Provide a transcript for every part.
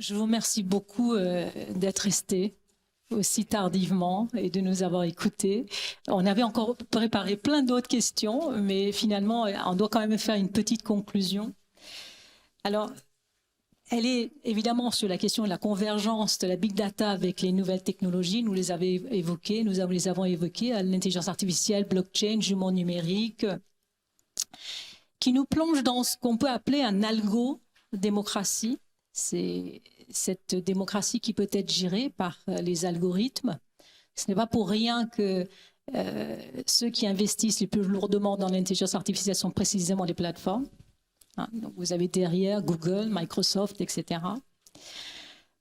Je vous remercie beaucoup d'être resté aussi tardivement et de nous avoir écoutés. On avait encore préparé plein d'autres questions, mais finalement, on doit quand même faire une petite conclusion. Alors, elle est évidemment sur la question de la convergence de la big data avec les nouvelles technologies. Nous les avons évoquées, l'intelligence artificielle, blockchain, jumeaux numériques, qui nous plonge dans ce qu'on peut appeler un algo-démocratie. C'est cette démocratie qui peut être gérée par les algorithmes. Ce n'est pas pour rien que ceux qui investissent les plus lourdement dans l'intelligence artificielle sont précisément les plateformes. Donc vous avez derrière Google, Microsoft, etc.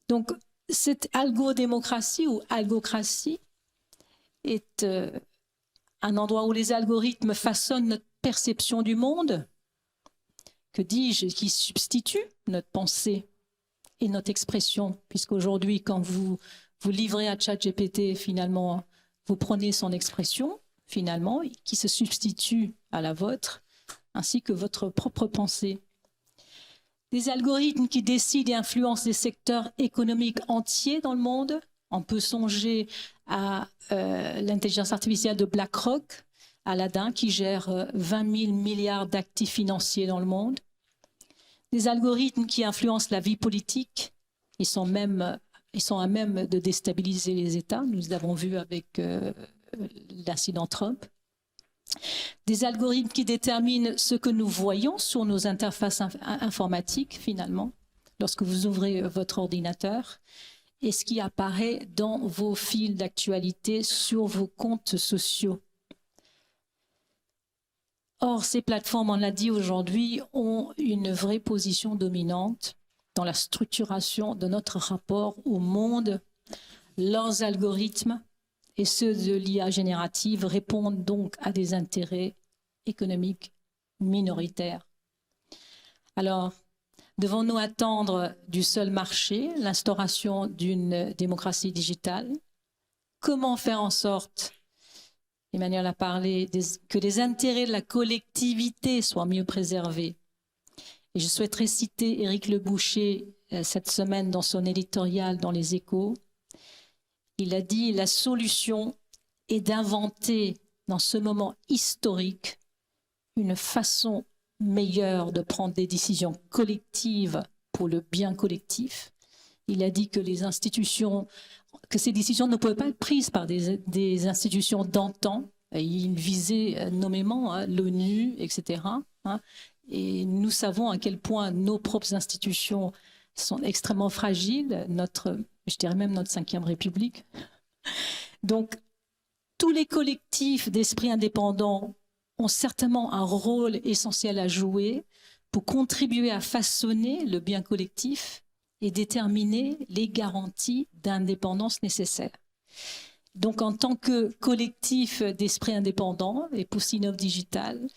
Donc cette algodémocratie ou algocratie est un endroit où les algorithmes façonnent notre perception du monde, que dis-je, qui substitue notre pensée et notre expression, puisqu'aujourd'hui, quand vous livrez à ChatGPT, finalement, vous prenez son expression, finalement, qui se substitue à la vôtre, ainsi que votre propre pensée. Des algorithmes qui décident et influencent des secteurs économiques entiers dans le monde. On peut songer à l'intelligence artificielle de BlackRock, Aladdin, qui gère 20 000 milliards d'actifs financiers dans le monde. Des algorithmes qui influencent la vie politique. Ils sont à même de déstabiliser les États. Nous l'avons vu avec l'incident Trump. Des algorithmes qui déterminent ce que nous voyons sur nos interfaces informatiques, finalement, lorsque vous ouvrez votre ordinateur, et ce qui apparaît dans vos fils d'actualité sur vos comptes sociaux. Or, ces plateformes, on l'a dit aujourd'hui, ont une vraie position dominante dans la structuration de notre rapport au monde. Leurs algorithmes et ceux de l'IA générative répondent donc à des intérêts économiques minoritaires. Alors, devons-nous attendre du seul marché l'instauration d'une démocratie digitale? Comment faire en sorte, Emmanuel a parlé, que les intérêts de la collectivité soient mieux préservés? Et je souhaiterais citer Éric Le Boucher cette semaine dans son éditorial dans Les Échos. Il a dit « La solution est d'inventer dans ce moment historique une façon meilleure de prendre des décisions collectives pour le bien collectif. » Il a dit que ces décisions ne pouvaient pas être prises par des institutions d'antan. Il visait nommément l'ONU, etc. Et nous savons à quel point nos propres institutions sont extrêmement fragiles, je dirais même notre 5e République. Donc, tous les collectifs d'esprit indépendants ont certainement un rôle essentiel à jouer pour contribuer à façonner le bien collectif et déterminer les garanties d'indépendance nécessaires. Donc, en tant que collectif d'esprit indépendant et pour Sinov Digital,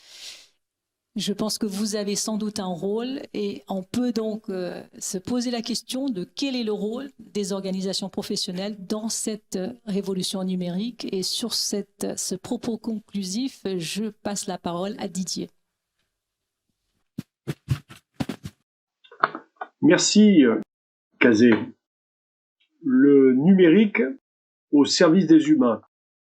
je pense que vous avez sans doute un rôle et on peut donc se poser la question de quel est le rôle des organisations professionnelles dans cette révolution numérique. Et sur ce propos conclusif, je passe la parole à Didier. Merci, Kazé. Le numérique au service des humains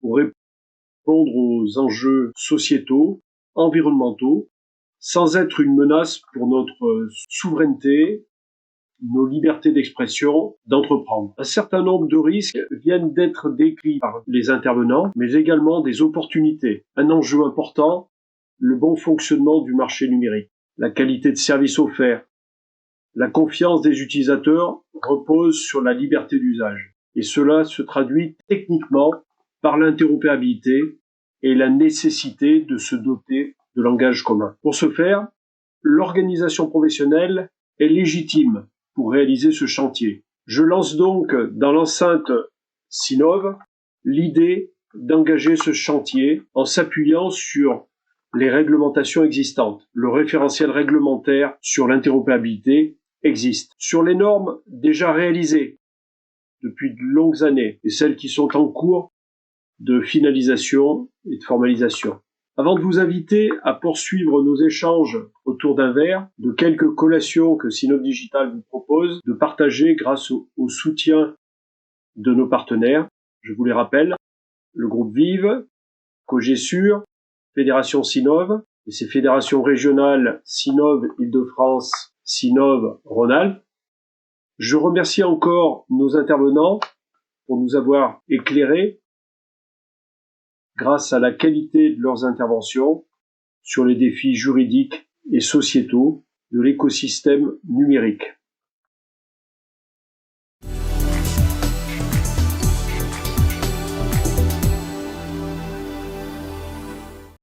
pour répondre aux enjeux sociétaux, environnementaux, sans être une menace pour notre souveraineté, nos libertés d'expression, d'entreprendre. Un certain nombre de risques viennent d'être décrits par les intervenants, mais également des opportunités. Un enjeu important, le bon fonctionnement du marché numérique, la qualité de service offert. La confiance des utilisateurs repose sur la liberté d'usage. Et cela se traduit techniquement par l'interopérabilité et la nécessité de se doter de langage commun. Pour ce faire, l'organisation professionnelle est légitime pour réaliser ce chantier. Je lance donc dans l'enceinte Sinov l'idée d'engager ce chantier en s'appuyant sur les réglementations existantes. Le référentiel réglementaire sur l'interopérabilité existe. Sur les normes déjà réalisées depuis de longues années et celles qui sont en cours de finalisation et de formalisation. Avant de vous inviter à poursuivre nos échanges autour d'un verre, de quelques collations que Sinov Digital vous propose de partager grâce au soutien de nos partenaires, je vous les rappelle, le groupe Vive, Cogesur, Fédération Sinov, et ses fédérations régionales Sinov Île-de-France, Sinov Rhône-Alpes. Je remercie encore nos intervenants pour nous avoir éclairés grâce à la qualité de leurs interventions sur les défis juridiques et sociétaux de l'écosystème numérique.